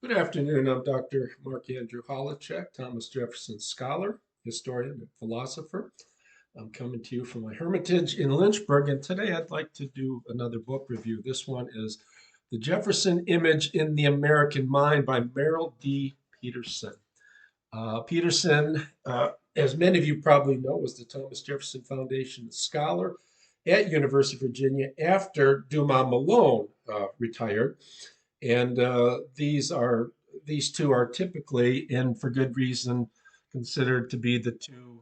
Good afternoon. I'm Dr. Mark Andrew Holacek, Thomas Jefferson scholar, historian, and philosopher. I'm coming to you from my hermitage in Lynchburg, and today I'd like to do another book review. This one is The Jefferson Image in the American Mind by Merrill D. Peterson. Peterson, as many of you probably know, was the Thomas Jefferson Foundation Scholar at University of Virginia after Dumas Malone retired. And these two are typically, and for good reason, considered to be the two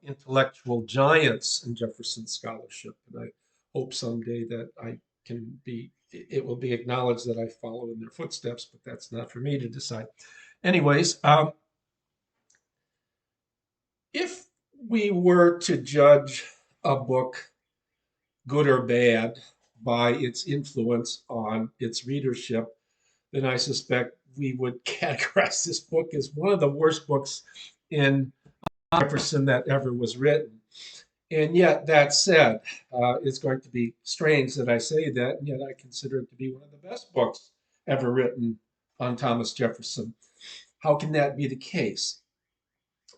intellectual giants in Jefferson scholarship. And I hope someday that it will be acknowledged that I follow in their footsteps, but that's not for me to decide. Anyways, if we were to judge a book, good or bad, by its influence on its readership, then I suspect we would categorize this book as one of the worst books in Jefferson that ever was written. And yet, that said, it's going to be strange that I say that, and yet I consider it to be one of the best books ever written on Thomas Jefferson. How can that be the case?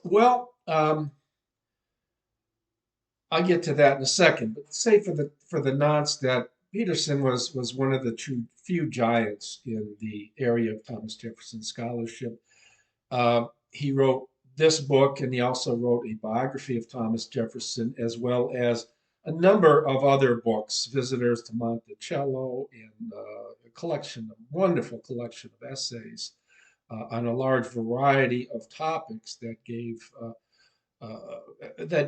Well, I'll get to that in a second, but say for the nonce that Peterson was one of the true few giants in the area of Thomas Jefferson scholarship. He wrote this book, and he also wrote a biography of Thomas Jefferson, as well as a number of other books, Visitors to Monticello, and a wonderful collection of essays on a large variety of topics that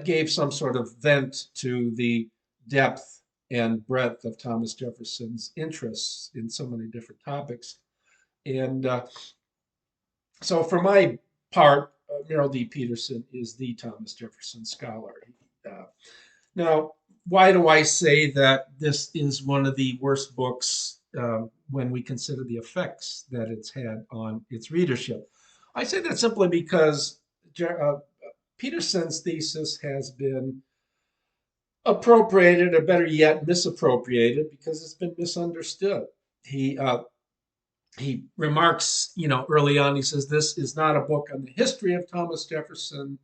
gave some sort of vent to the depth and breadth of Thomas Jefferson's interests in so many different topics. And so, for my part, Merrill D. Peterson is the Thomas Jefferson scholar. Uh, Now, why do I say that this is one of the worst books when we consider the effects that it's had on its readership? I say that simply because Peterson's thesis has been appropriated, or better yet, misappropriated, because it's been misunderstood. He uh, he remarks, early on, he says, this is not a book on the history of Thomas Jefferson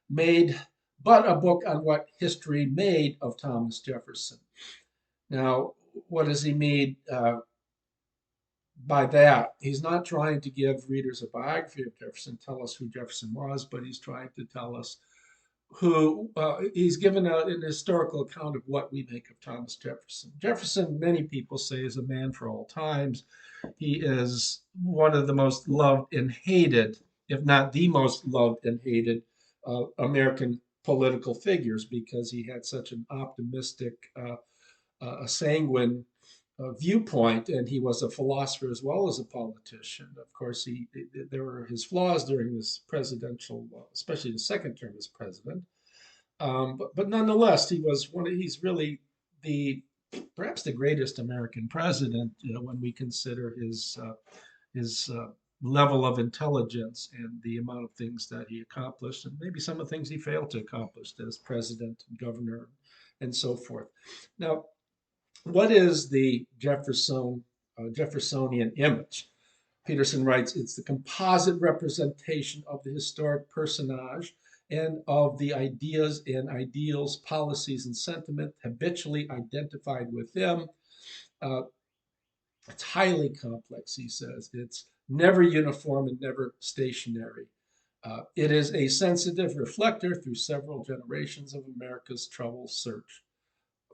made, but a book on what history made of Thomas Jefferson. Now, what does he mean by that? He's not trying to give readers a biography of Jefferson, tell us who Jefferson was, but he's trying to tell us he's given an historical account of what we make of Thomas Jefferson. Jefferson, many people say, is a man for all times. He is one of the most loved and hated, if not the most loved and hated, American political figures, because he had such an optimistic, sanguine viewpoint, and he was a philosopher as well as a politician. Of course, there were his flaws during his presidential, especially the second term as president. But nonetheless, he's really the perhaps the greatest American president, when we consider his level of intelligence and the amount of things that he accomplished, and maybe some of the things he failed to accomplish as president and governor and so forth. Now, what is the Jeffersonian image? Peterson writes, it's the composite representation of the historic personage and of the ideas and ideals, policies, and sentiment habitually identified with them. Uh, it's highly complex, he says. It's never uniform and never stationary. It is a sensitive reflector through several generations of America's troubled search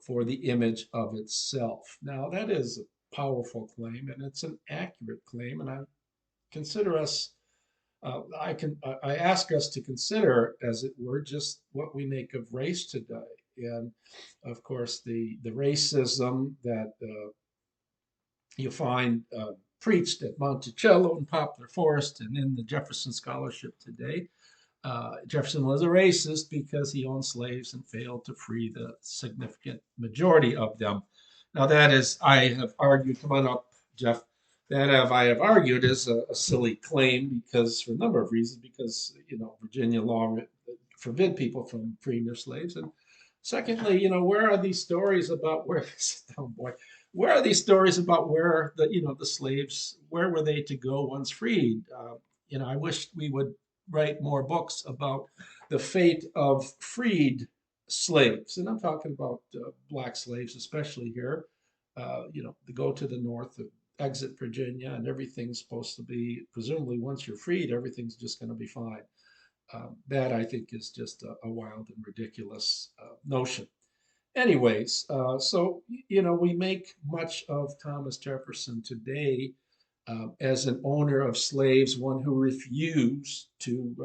for the image of itself. Now, that is a powerful claim, and it's an accurate claim, and I consider us I ask us to consider, as it were, just what we make of race today. And of course, the racism that you find preached at Monticello and Poplar Forest and in the Jefferson scholarship today. Jefferson was a racist because he owned slaves and failed to free the significant majority of them. Now, that is, I have argued, come on up, Jeff, I have argued is a silly claim, because for a number of reasons, because, Virginia law forbid people from freeing their slaves. And secondly, where are these stories about where this, oh boy, where are these stories about where the slaves, where were they to go once freed? I wish we would write more books about the fate of freed slaves, and I'm talking about black slaves, especially here. To go to the north, exit Virginia, and everything's supposed to be, presumably, once you're freed, everything's just going to be fine. That I think is just a wild and ridiculous notion. Anyways, so we make much of Thomas Jefferson today as an owner of slaves, one who refused to.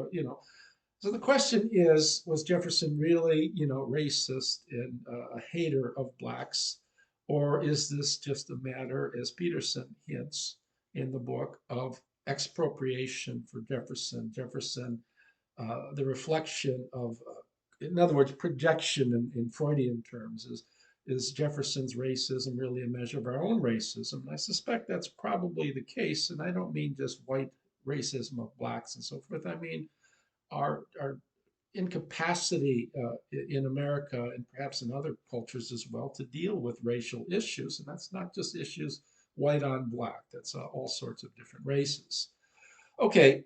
So the question is, was Jefferson really, racist and a hater of blacks, or is this just a matter, as Peterson hints in the book, of expropriation for Jefferson? Jefferson, the reflection of, in other words, projection in Freudian terms, is Jefferson's racism really a measure of our own racism? And I suspect that's probably the case. And I don't mean just white racism of blacks and so forth. I mean our incapacity in America and perhaps in other cultures as well to deal with racial issues. And that's not just issues white on black, that's all sorts of different races. Okay,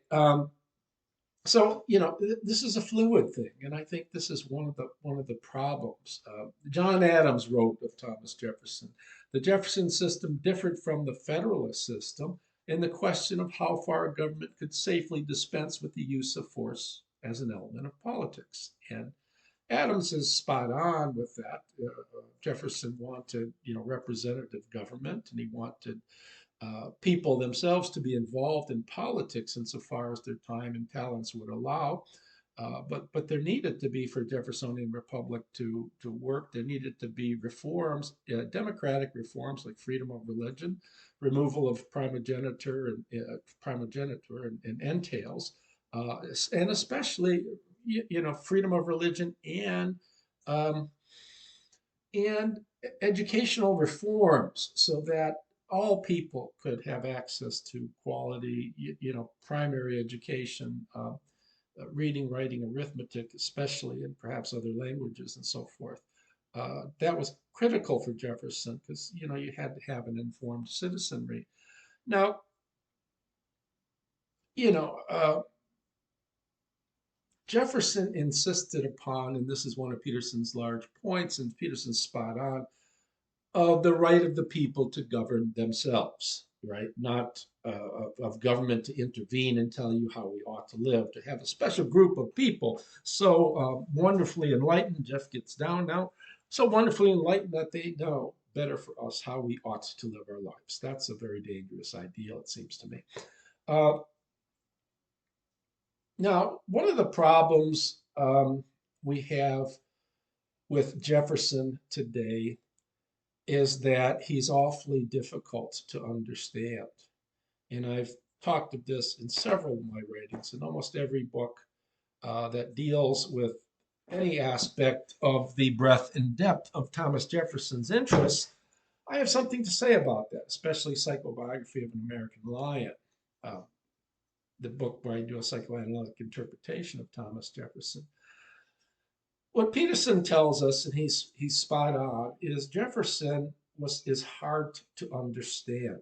so this is a fluid thing, and I think this is one of the problems. John Adams wrote of Thomas Jefferson, the Jefferson system differed from the Federalist system in the question of how far a government could safely dispense with the use of force as an element of politics. And Adams is spot on with that. Jefferson wanted, representative government, and he wanted people themselves to be involved in politics insofar as their time and talents would allow. But there needed to be, for Jeffersonian Republic to work, there needed to be reforms, democratic reforms like freedom of religion, removal of primogeniture and entails, and especially freedom of religion um, and educational reforms so that all people could have access to quality, primary education, reading, writing, arithmetic, especially, and perhaps other languages and so forth. That was critical for Jefferson because you had to have an informed citizenry. Now, you know, uh, Jefferson insisted upon, and this is one of Peterson's large points, and Peterson's spot on, of the right of the people to govern themselves, right? Not of government to intervene and tell you how we ought to live, to have a special group of people so wonderfully enlightened, Jeff gets down now, so wonderfully enlightened that they know better for us how we ought to live our lives. That's a very dangerous ideal, it seems to me. Uh, Now, one of the problems we have with Jefferson today is that he's awfully difficult to understand. And I've talked of this in several of my writings, in almost every book that deals with any aspect of the breadth and depth of Thomas Jefferson's interests. I have something to say about that, especially Psychobiography of an American Lion, uh, the book where I do a psychoanalytic interpretation of Thomas Jefferson. What Peterson tells us, and he's spot on, is Jefferson is hard to understand.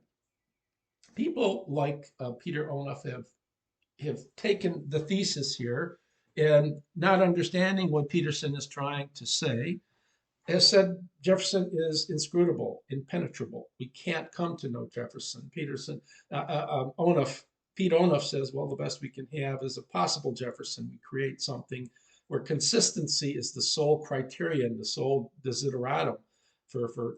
People like Peter Onuf have taken the thesis here and not understanding what Peterson is trying to say, has said Jefferson is inscrutable, impenetrable. We can't come to know Jefferson. Pete Onuf says, well, the best we can have is a possible Jefferson. We create something where consistency is the sole criterion, the sole desideratum for, for,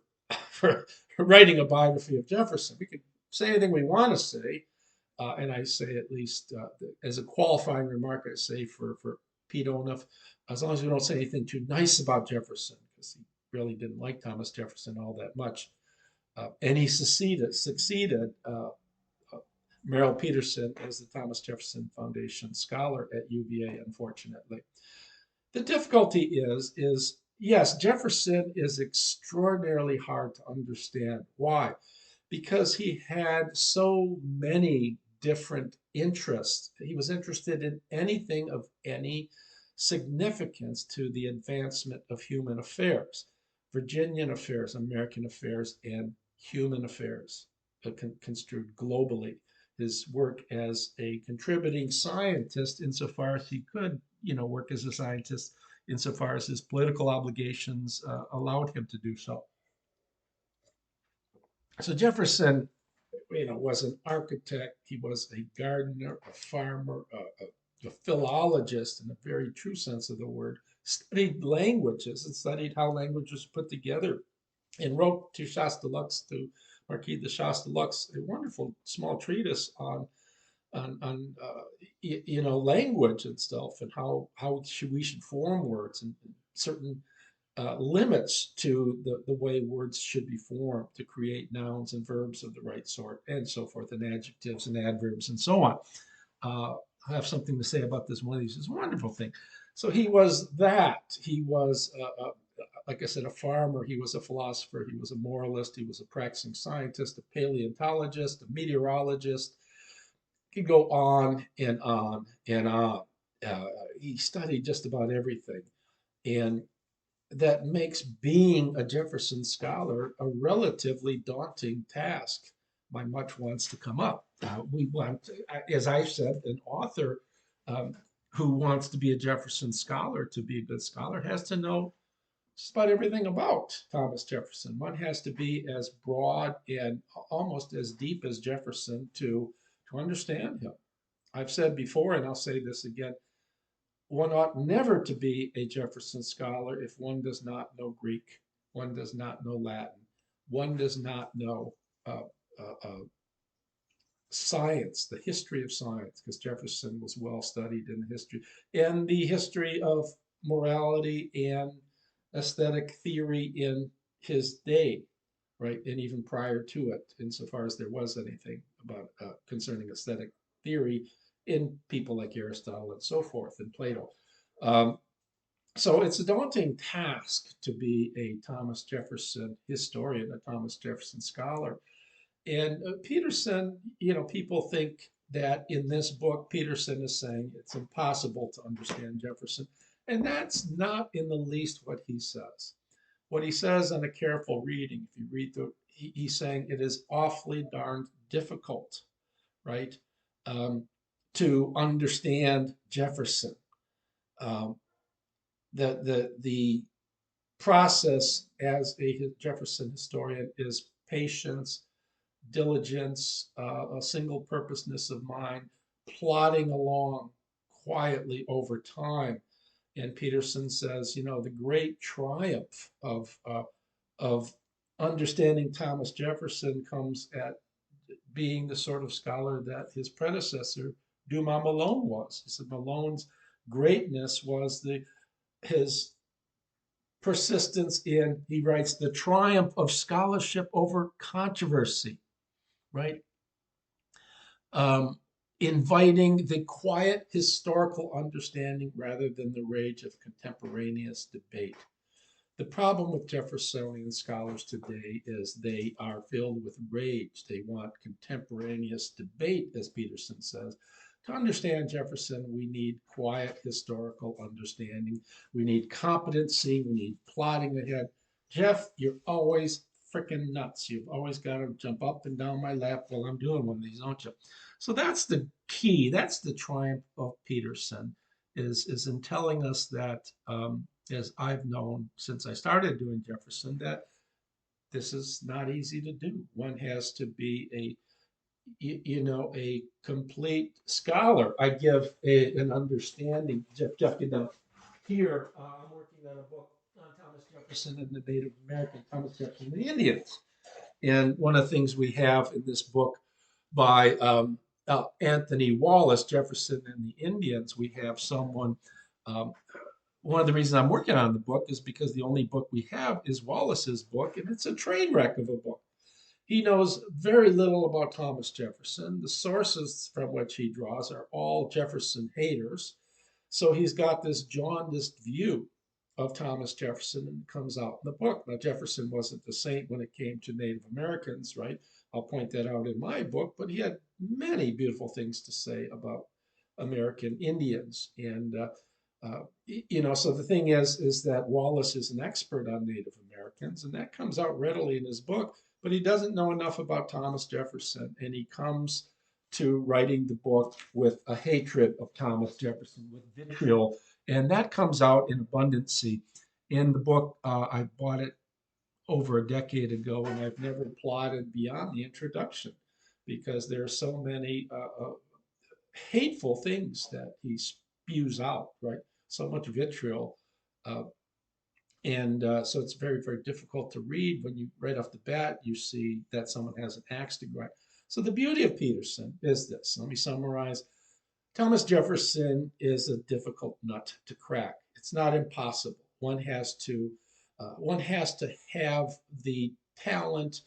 for writing a biography of Jefferson. We could say anything we want to say, and I say at least as a qualifying remark, I say for Pete Onuf, as long as we don't say anything too nice about Jefferson, because he really didn't like Thomas Jefferson all that much. And he succeeded Merrill Peterson as the Thomas Jefferson Foundation scholar at UVA, unfortunately. The difficulty is yes, Jefferson is extraordinarily hard to understand. Why? Because he had so many different interests. He was interested in anything of any significance to the advancement of human affairs, Virginian affairs, American affairs, and human affairs, construed globally. His work as a contributing scientist, insofar as he could, work as a scientist, insofar as his political obligations allowed him to do so. So Jefferson, was an architect. He was a gardener, a farmer, a philologist in a very true sense of the word. Studied languages and studied how languages put together, and wrote to Shasta-Lux, to Marquis de Shasta-Lux, a wonderful small treatise on language itself, and how we should form words, and certain limits to the way words should be formed to create nouns and verbs of the right sort, and so forth, and adjectives and adverbs and so on. I have something to say about this. One of these is a wonderful thing. So he was that. He was, like I said, a farmer. He was a philosopher. He was a moralist. He was a practicing scientist, a paleontologist, a meteorologist. He could go on and on and on. He studied just about everything. And that makes being a Jefferson scholar a relatively daunting task by much wants to come up. We want, as I said, an author um, who wants to be a Jefferson scholar, to be a good scholar, has to know just about everything about Thomas Jefferson. One has to be as broad and almost as deep as Jefferson to understand him. I've said before, and I'll say this again, one ought never to be a Jefferson scholar if one does not know Greek, one does not know Latin, one does not know uh, science, the history of science, because Jefferson was well studied in history, and the history of morality and aesthetic theory in his day, right? And even prior to it, insofar as there was anything about concerning aesthetic theory in people like Aristotle and so forth, and Plato. Um, so it's a daunting task to be a Thomas Jefferson historian, a Thomas Jefferson scholar. And Peterson, people think that in this book, Peterson is saying it's impossible to understand Jefferson. And that's not in the least what he says. What he says on a careful reading, if you read he's saying it is awfully darned difficult, right, um, to understand Jefferson. Um, the process as a Jefferson historian is patience, diligence, a single purposeness of mind, plodding along quietly over time. And Peterson says, the great triumph of understanding Thomas Jefferson comes at being the sort of scholar that his predecessor, Dumas Malone, was. He said Malone's greatness was his persistence in, he writes, the triumph of scholarship over controversy, right? Um, Inviting the quiet historical understanding rather than the rage of contemporaneous debate. The problem with Jeffersonian scholars today is they are filled with rage. They want contemporaneous debate, as Peterson says. To understand Jefferson, we need quiet historical understanding. We need competency. We need plotting ahead. Jeff, you're always freaking nuts. You've always got to jump up and down my lap while I'm doing one of these, don't you? So that's the key. That's the triumph of Peterson, is in telling us that, as I've known since I started doing Jefferson, that this is not easy to do. One has to be a complete scholar. I give an understanding. Jeff, get down here. I'm working on a book on Thomas Jefferson and the Native American, Thomas Jefferson and the Indians. And one of the things we have in this book by Anthony Wallace, Jefferson and the Indians, we have someone. Um, One of the reasons I'm working on the book is because the only book we have is Wallace's book, and it's a train wreck of a book. He knows very little about Thomas Jefferson. The sources from which he draws are all Jefferson haters. So he's got this jaundiced view of Thomas Jefferson, and it comes out in the book. Now, Jefferson wasn't the saint when it came to Native Americans, right? I'll point that out in my book, but he had many beautiful things to say about American Indians. And so the thing is that Wallace is an expert on Native Americans, and that comes out readily in his book. but he doesn't know enough about Thomas Jefferson, and he comes to writing the book with a hatred of Thomas Jefferson, with vitriol, and that comes out in abundancy in the book. I bought it over a decade ago, and I've never plotted beyond the introduction because there are so many hateful things that he spews out, right? So much vitriol. Uh, and so it's very, very difficult to read when you, right off the bat, you see that someone has an axe to grind. So the beauty of Peterson is this. Let me summarize. Thomas Jefferson is a difficult nut to crack. It's not impossible. One has to have the talent,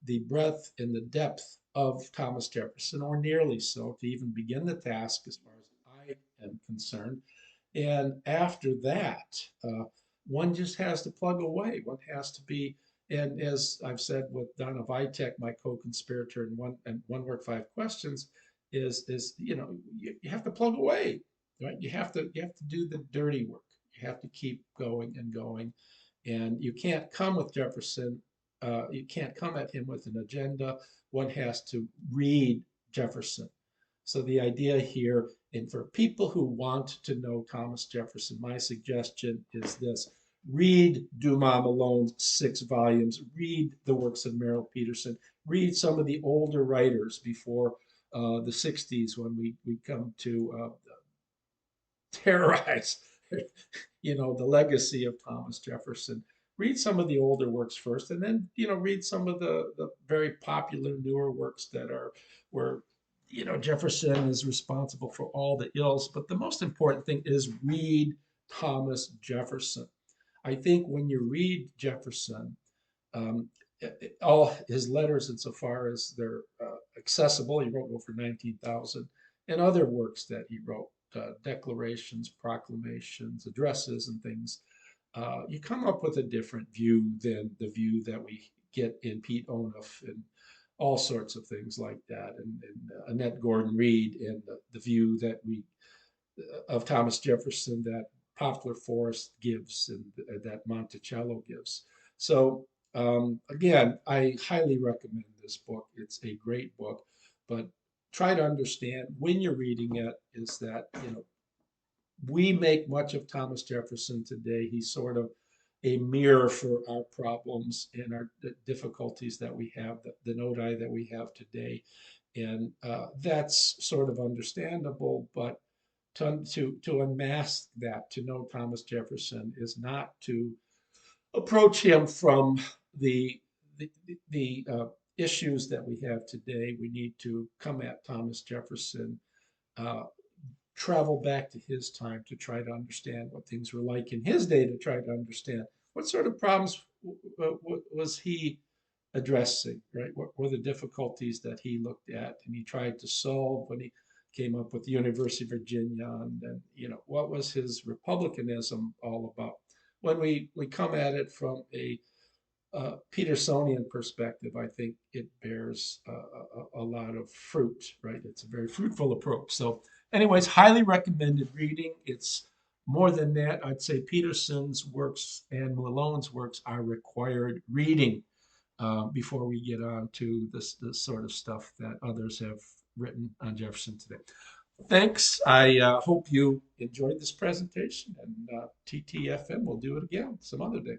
the breadth, and the depth of Thomas Jefferson, or nearly so, to even begin the task, as far as I am concerned. And after that, one just has to plug away. One has to be, and as I've said with Donna Vitek, my co-conspirator in one work, five questions, is you have to plug away, right? You have to do the dirty work. You have to keep going and going, and you can't come with Jefferson. You can't come at him with an agenda. One has to read Jefferson. So the idea here, and for people who want to know Thomas Jefferson, my suggestion is this. Read Dumas Malone's 6 volumes, read the works of Merrill Peterson, read some of the older writers before the 60s when we come to terrorize the legacy of Thomas Jefferson. Read some of the older works first, and then read some of the very popular newer works that are where Jefferson is responsible for all the ills. But the most important thing is read Thomas Jefferson. I think when you read Jefferson, um, all his letters, insofar as they're accessible, he wrote over 19,000, and other works that he wrote, declarations, proclamations, addresses, and things, you come up with a different view than the view that we get in Pete Onuf and all sorts of things like that, and Annette Gordon Reed, and the view that we of Thomas Jefferson that Poplar Forest gives and that Monticello gives. So again, I highly recommend this book. It's a great book, but try to understand when you're reading it is that we make much of Thomas Jefferson today. He's sort of a mirror for our problems and our difficulties that we have, the nodi that we have today. And that's sort of understandable, but to unmask that, to know Thomas Jefferson, is not to approach him from the issues that we have today. We need to come at Thomas Jefferson, uh, travel back to his time to try to understand what things were like in his day, to try to understand what sort of problems was he addressing, right? What were the difficulties that he looked at and he tried to solve when he came up with the University of Virginia, and then what was his republicanism all about? When we come at it from a Petersonian perspective, I think it bears a lot of fruit, right? It's a very fruitful approach. So, anyways, highly recommended reading. It's more than that. I'd say Peterson's works and Malone's works are required reading before we get on to this sort of stuff that others have written on Jefferson today. Thanks. I hope you enjoyed this presentation, and TTFM will do it again some other day.